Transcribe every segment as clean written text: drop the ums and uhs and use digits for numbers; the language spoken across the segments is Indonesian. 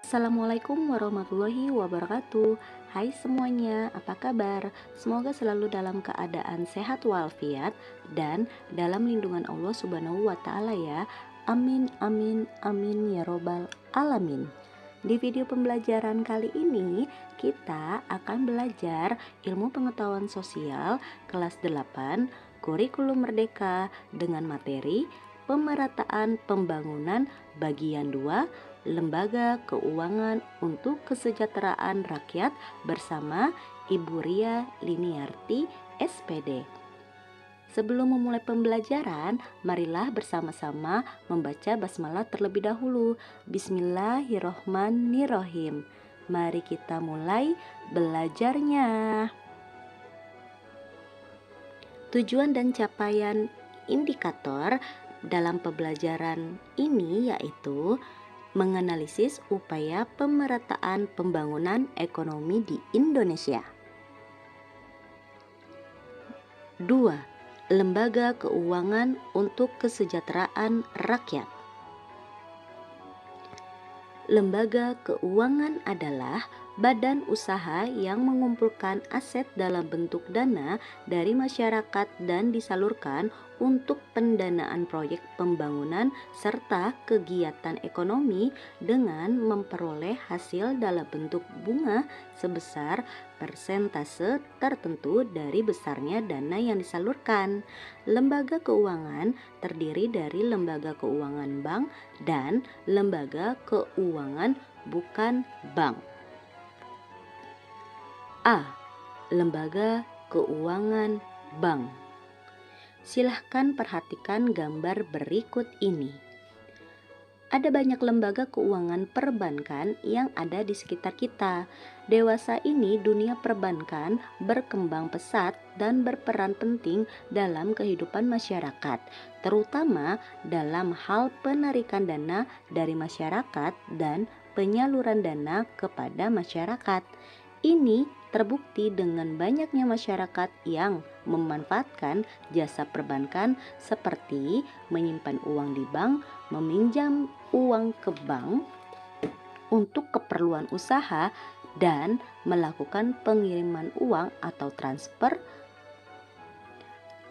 Assalamualaikum warahmatullahi wabarakatuh. Hai semuanya, apa kabar? Semoga selalu dalam keadaan sehat walafiat dan dalam lindungan Allah Subhanahu wa Ta'ala ya. Amin, amin, amin ya robbal alamin. Di video pembelajaran kali ini kita akan belajar ilmu pengetahuan sosial kelas 8 kurikulum merdeka dengan materi pemerataan pembangunan bagian 2 Lembaga Keuangan untuk Kesejahteraan Rakyat bersama Ibu Ria Liniarti SPD. Sebelum memulai pembelajaran, marilah bersama-sama membaca basmalah terlebih dahulu. Bismillahirrohmanirrohim. Mari kita mulai belajarnya. Tujuan dan capaian indikator dalam pembelajaran ini yaitu menganalisis upaya pemerataan pembangunan ekonomi di Indonesia. 2. Lembaga Keuangan untuk Kesejahteraan Rakyat. Lembaga keuangan adalah badan usaha yang mengumpulkan aset dalam bentuk dana dari masyarakat dan disalurkan untuk pendanaan proyek pembangunan serta kegiatan ekonomi dengan memperoleh hasil dalam bentuk bunga sebesar persentase tertentu dari besarnya dana yang disalurkan. Lembaga keuangan terdiri dari lembaga keuangan bank dan lembaga keuangan bukan bank. A. Lembaga keuangan bank. Silahkan perhatikan gambar berikut ini. Ada banyak lembaga keuangan perbankan yang ada di sekitar kita. Dewasa ini dunia perbankan berkembang pesat dan berperan penting dalam kehidupan masyarakat, terutama dalam hal penarikan dana dari masyarakat dan penyaluran dana kepada masyarakat. Ini terbukti dengan banyaknya masyarakat yang memanfaatkan jasa perbankan seperti menyimpan uang di bank, meminjam uang ke bank untuk keperluan usaha, dan melakukan pengiriman uang atau transfer.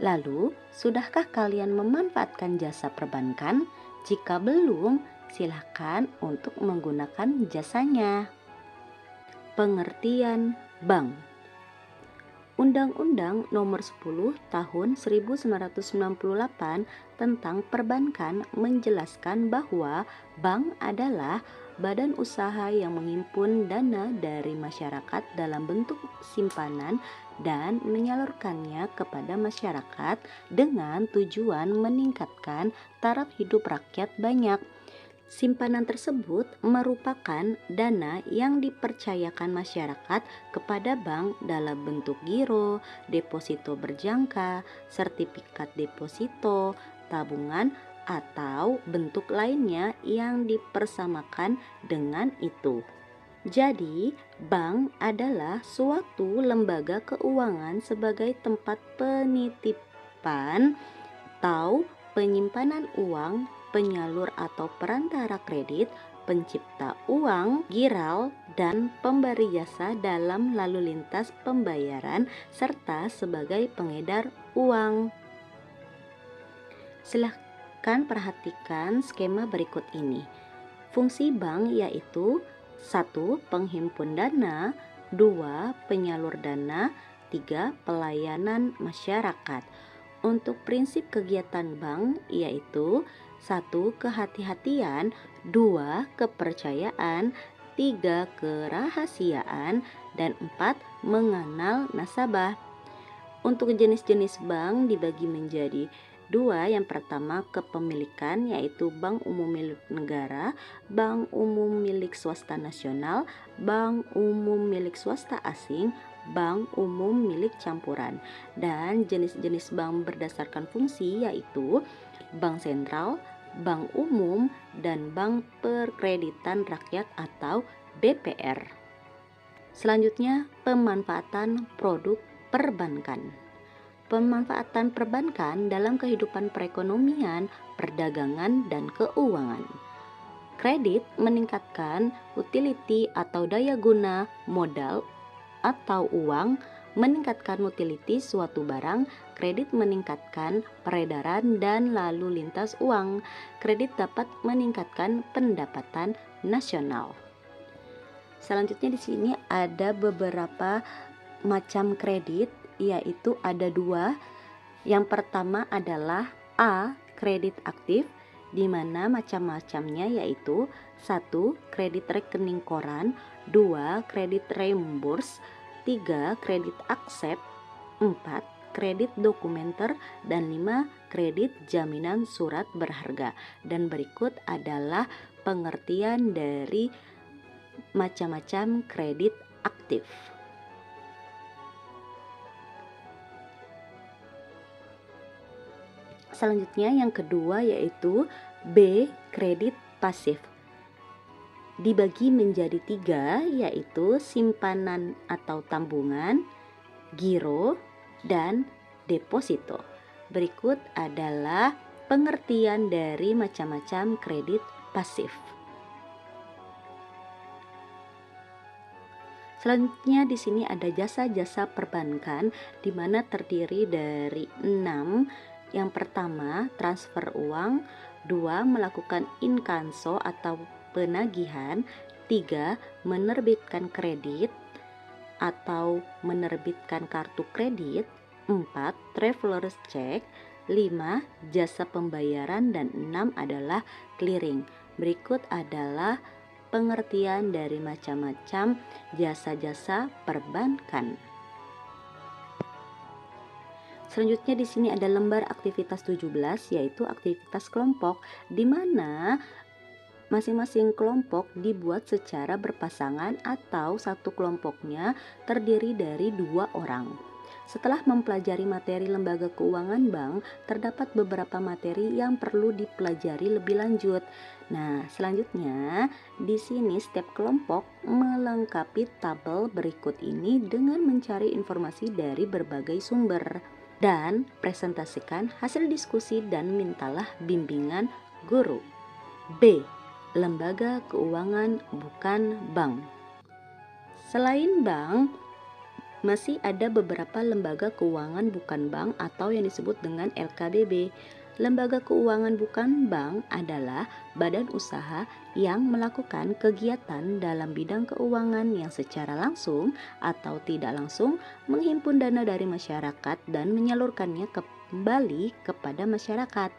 Lalu, sudahkah kalian memanfaatkan jasa perbankan? Jika belum, silakan untuk menggunakan jasanya. Pengertian bank. Undang-Undang Nomor 10 Tahun 1998 tentang perbankan menjelaskan bahwa bank adalah badan usaha yang menghimpun dana dari masyarakat dalam bentuk simpanan dan menyalurkannya kepada masyarakat dengan tujuan meningkatkan taraf hidup rakyat banyak. Simpanan tersebut merupakan dana yang dipercayakan masyarakat kepada bank dalam bentuk giro, deposito berjangka, sertifikat deposito, tabungan, atau bentuk lainnya yang dipersamakan dengan itu. Jadi, bank adalah suatu lembaga keuangan sebagai tempat penitipan atau penyimpanan uang, penyalur atau perantara kredit, pencipta uang, giral, dan pemberi jasa dalam lalu lintas pembayaran, serta sebagai pengedar uang. Silahkan perhatikan skema berikut ini. Fungsi bank yaitu 1. Penghimpun dana, 2. Penyalur dana, 3. Pelayanan masyarakat. Untuk prinsip kegiatan bank yaitu 1. Kehati-hatian, 2. Kepercayaan, 3. Kerahasiaan, dan 4. Mengenal nasabah. Untuk jenis-jenis bank dibagi menjadi 2. Yang pertama kepemilikan yaitu bank umum milik negara, bank umum milik swasta nasional, bank umum milik swasta asing, bank umum milik campuran. Dan jenis-jenis bank berdasarkan fungsi yaitu bank sentral, bank umum, dan bank perkreditan rakyat atau BPR. Selanjutnya, pemanfaatan produk perbankan. Pemanfaatan perbankan dalam kehidupan perekonomian, perdagangan, dan keuangan. Kredit meningkatkan utility atau daya guna modal atau uang, meningkatkan utility suatu barang. Kredit meningkatkan peredaran dan lalu lintas uang. Kredit dapat meningkatkan pendapatan nasional. Selanjutnya di sini ada beberapa macam kredit, yaitu ada 2. Yang pertama adalah A. Kredit aktif, di mana macam-macamnya yaitu 1. Kredit rekening koran, 2. Kredit reimburse, 3. Kredit accept, 4. Kredit dokumenter, dan 5. Kredit jaminan surat berharga. Dan berikut adalah pengertian dari macam-macam kredit aktif. Selanjutnya yang kedua yaitu B. Kredit pasif. Dibagi menjadi 3, yaitu simpanan atau tambungan, giro, dan deposito. Berikut adalah pengertian dari macam-macam kredit pasif. Selanjutnya di sini ada jasa-jasa perbankan, di mana terdiri dari 6. Yang pertama, transfer uang, 2. Melakukan inkanso atau penagihan, 3. Menerbitkan kredit atau menerbitkan kartu kredit, 4. Traveler's check, 5. Jasa pembayaran, dan 6 adalah clearing. Berikut adalah pengertian dari macam-macam jasa-jasa perbankan. Selanjutnya di sini ada lembar aktivitas 17, yaitu aktivitas kelompok, di mana masing-masing kelompok dibuat secara berpasangan atau satu kelompoknya terdiri dari 2 orang. Setelah mempelajari materi lembaga keuangan bank, terdapat beberapa materi yang perlu dipelajari lebih lanjut. Nah, selanjutnya di sini setiap kelompok melengkapi tabel berikut ini dengan mencari informasi dari berbagai sumber dan presentasikan hasil diskusi dan mintalah bimbingan guru. B. Lembaga keuangan bukan bank. Selain bank, masih ada beberapa lembaga keuangan bukan bank atau yang disebut dengan LKBB. Lembaga keuangan bukan bank adalah badan usaha yang melakukan kegiatan dalam bidang keuangan yang secara langsung atau tidak langsung menghimpun dana dari masyarakat dan menyalurkannya kembali kepada masyarakat.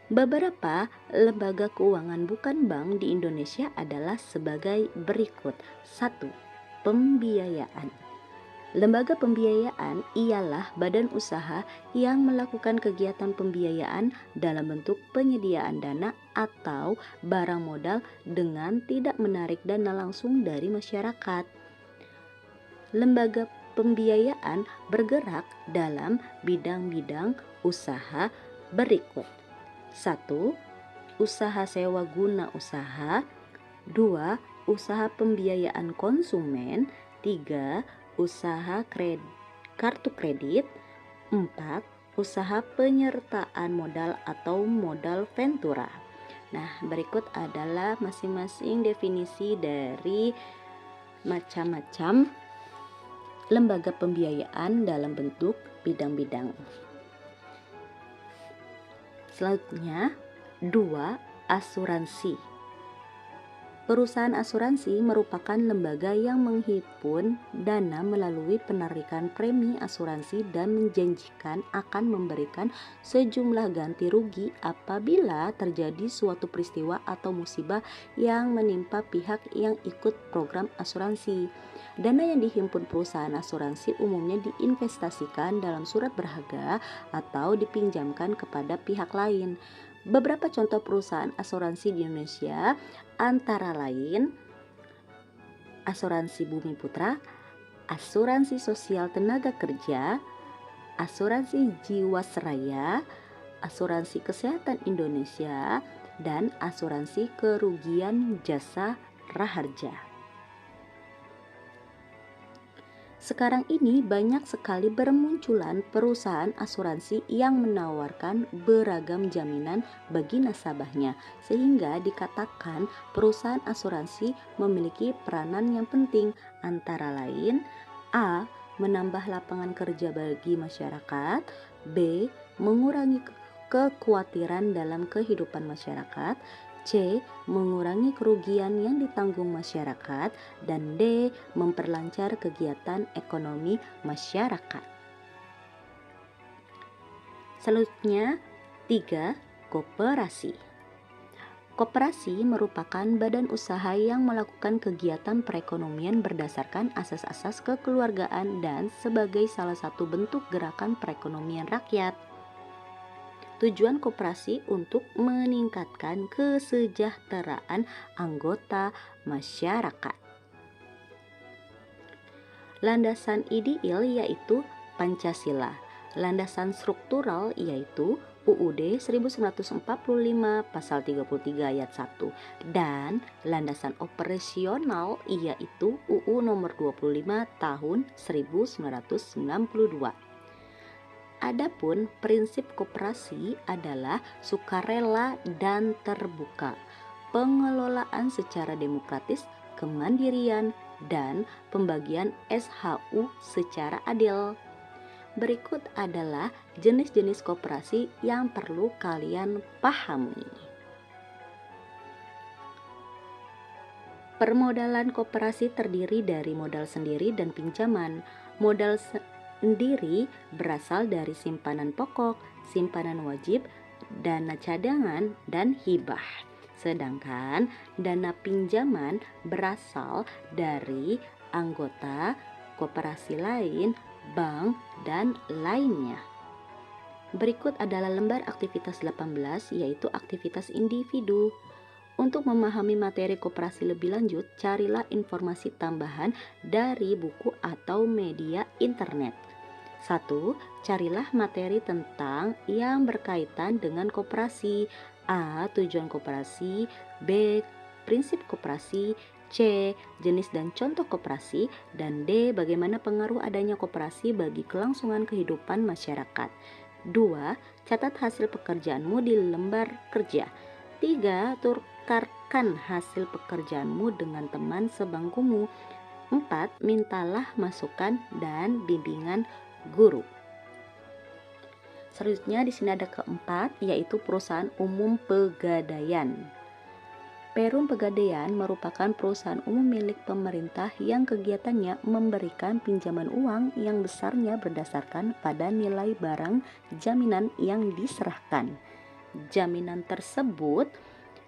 Beberapa lembaga keuangan bukan bank di Indonesia adalah sebagai berikut. 1. Pembiayaan. Lembaga pembiayaan ialah badan usaha yang melakukan kegiatan pembiayaan dalam bentuk penyediaan dana atau barang modal dengan tidak menarik dana langsung dari masyarakat. Lembaga pembiayaan bergerak dalam bidang-bidang usaha berikut. 1. Usaha sewa guna usaha. 2. Usaha pembiayaan konsumen. 3. Usaha kartu kredit. 4. Usaha penyertaan modal atau modal ventura. Nah, berikut adalah masing-masing definisi dari macam-macam lembaga pembiayaan dalam bentuk bidang-bidang. Selanjutnya, 2. Asuransi. Perusahaan asuransi merupakan lembaga yang menghimpun dana melalui penarikan premi asuransi dan menjanjikan akan memberikan sejumlah ganti rugi apabila terjadi suatu peristiwa atau musibah yang menimpa pihak yang ikut program asuransi. Dana yang dihimpun perusahaan asuransi umumnya diinvestasikan dalam surat berharga atau dipinjamkan kepada pihak lain. Beberapa contoh perusahaan asuransi di Indonesia antara lain Asuransi Bumi Putra, Asuransi Sosial Tenaga Kerja, Asuransi Jiwasraya, Asuransi Kesehatan Indonesia, dan Asuransi Kerugian Jasa Raharja. Sekarang ini banyak sekali bermunculan perusahaan asuransi yang menawarkan beragam jaminan bagi nasabahnya, sehingga dikatakan perusahaan asuransi memiliki peranan yang penting, antara lain A. Menambah lapangan kerja bagi masyarakat, B. Mengurangi kekhawatiran dalam kehidupan masyarakat, C. Mengurangi kerugian yang ditanggung masyarakat, dan D. Memperlancar kegiatan ekonomi masyarakat. Selanjutnya, 3. Koperasi. Koperasi merupakan badan usaha yang melakukan kegiatan perekonomian berdasarkan asas-asas kekeluargaan dan sebagai salah satu bentuk gerakan perekonomian rakyat. Tujuan koperasi untuk meningkatkan kesejahteraan anggota masyarakat. Landasan ideal yaitu Pancasila. Landasan struktural yaitu UUD 1945 pasal 33 ayat 1, dan landasan operasional yaitu UU nomor 25 tahun 1992. Adapun prinsip koperasi adalah sukarela dan terbuka, pengelolaan secara demokratis, kemandirian, dan pembagian SHU secara adil. Berikut adalah jenis-jenis koperasi yang perlu kalian pahami. Permodalan koperasi terdiri dari modal sendiri dan pinjaman. Modal sendiri berasal dari simpanan pokok, simpanan wajib, dana cadangan, dan hibah. Sedangkan dana pinjaman berasal dari anggota koperasi lain, bank, dan lainnya. Berikut adalah lembar aktivitas 18, yaitu aktivitas individu. Untuk memahami materi koperasi lebih lanjut, carilah informasi tambahan dari buku atau media internet. 1. Carilah materi tentang yang berkaitan dengan koperasi. A. Tujuan koperasi. B. Prinsip koperasi. C. Jenis dan contoh koperasi. Dan D. Bagaimana pengaruh adanya koperasi bagi kelangsungan kehidupan masyarakat. 2. Catat hasil pekerjaanmu di lembar kerja. 3. Tukarkan hasil pekerjaanmu dengan teman sebangkumu. 4. Mintalah masukan dan bimbingan guru. Selanjutnya di sini ada keempat, yaitu perusahaan umum pegadaian. Perum Pegadaian merupakan perusahaan umum milik pemerintah yang kegiatannya memberikan pinjaman uang yang besarnya berdasarkan pada nilai barang jaminan yang diserahkan. Jaminan tersebut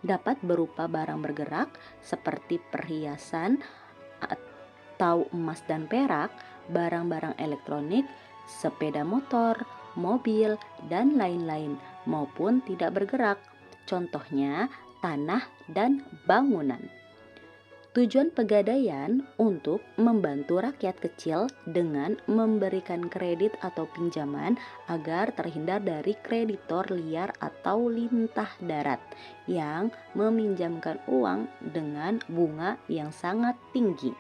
dapat berupa barang bergerak seperti perhiasan atau emas dan perak, barang-barang elektronik, sepeda motor, mobil, dan lain-lain, maupun tidak bergerak, contohnya tanah dan bangunan. Tujuan pegadaian untuk membantu rakyat kecil dengan memberikan kredit atau pinjaman agar terhindar dari kreditor liar atau lintah darat yang meminjamkan uang dengan bunga yang sangat tinggi.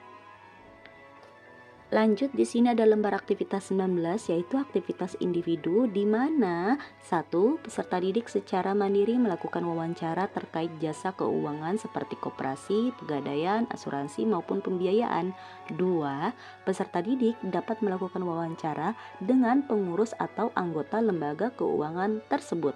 Lanjut, di sini ada lembar aktivitas 19, yaitu aktivitas individu, di mana 1. Peserta didik secara mandiri melakukan wawancara terkait jasa keuangan seperti koperasi, pegadaian, asuransi maupun pembiayaan. 2. Peserta didik dapat melakukan wawancara dengan pengurus atau anggota lembaga keuangan tersebut.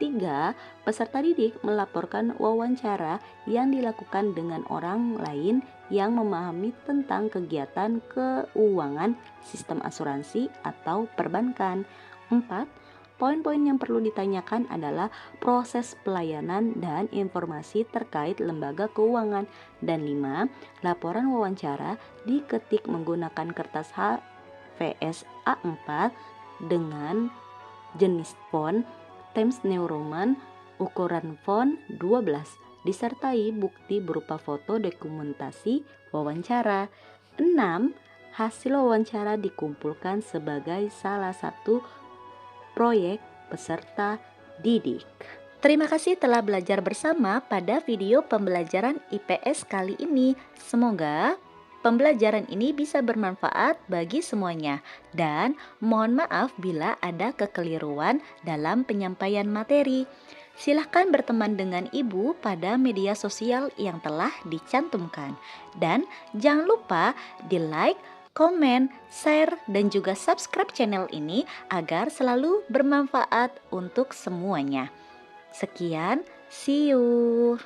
3. Peserta didik melaporkan wawancara yang dilakukan dengan orang lain yang memahami tentang kegiatan keuangan, sistem asuransi, atau perbankan. 4. Poin-poin yang perlu ditanyakan adalah proses pelayanan dan informasi terkait lembaga keuangan. Dan 5. Laporan wawancara diketik menggunakan kertas HVS A4 dengan jenis font Times New Roman, ukuran font 12, disertai bukti berupa foto dokumentasi wawancara. 6. Hasil wawancara dikumpulkan sebagai salah satu proyek peserta didik. Terima kasih telah belajar bersama pada video pembelajaran IPS kali ini. Semoga pembelajaran ini bisa bermanfaat bagi semuanya dan mohon maaf bila ada kekeliruan dalam penyampaian materi. Silahkan berteman dengan ibu pada media sosial yang telah dicantumkan. Dan jangan lupa di like, komen, share, dan juga subscribe channel ini agar selalu bermanfaat untuk semuanya. Sekian, see you.